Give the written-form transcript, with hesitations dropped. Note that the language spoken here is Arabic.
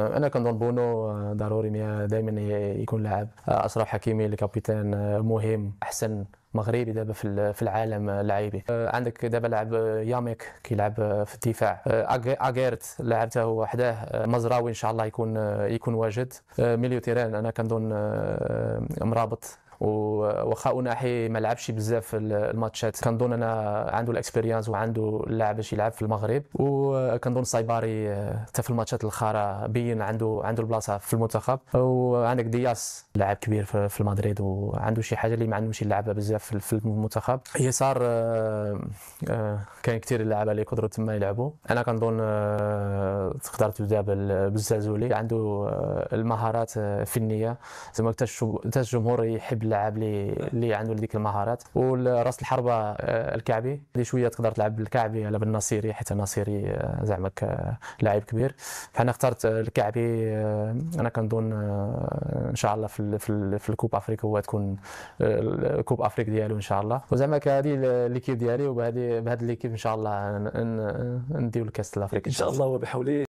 انا كنظن بونو ضروري دائما يكون لاعب. اشرف حكيمي الكابيتان مهم، احسن مغربي دابا في العالم لاعبي. عندك دابا لاعب ياميك كيلعب في الدفاع. اغيرت لاعب حتى هو وحده. مزراوي ان شاء الله يكون واجد. ميليو تيران انا كنظن مرابط، وخا أناحي ما لعبش بزاف في الماتشات، كنظن انا عنده الاكسبيريانس وعنده اللاعب باش يلعب في المغرب. وكنظن صايباري حتى في الماتشات الاخرى بين عنده البلاصه في المنتخب. وعندك دياس لاعب كبير في مدريد، وعنده شي حاجه اللي ما عندهمش يلعبها بزاف في المنتخب. يسار كاين كثير اللعابه اللي يقدروا تما يلعبوا. انا كنظن تقدر تبدا بالزازولي، عنده المهارات فنيه زعما حتى الجمهور يحب اللاعب اللي عنده ديك المهارات. والراس الحربه الكعبي اللي شويه تقدر تلعب بالكعبي على بالنصيري، حتى النصيري زعما لاعب كبير. فانا اخترت الكعبي. انا كنظن ان شاء الله في الكوب افريقيا هو تكون الكوب افريقيا ديالو ان شاء الله. وزعما هذه ليكيب ديالي، وبهذه ليكيب ان شاء الله نديو الكاس الافريقي ان شاء الله وبحوله.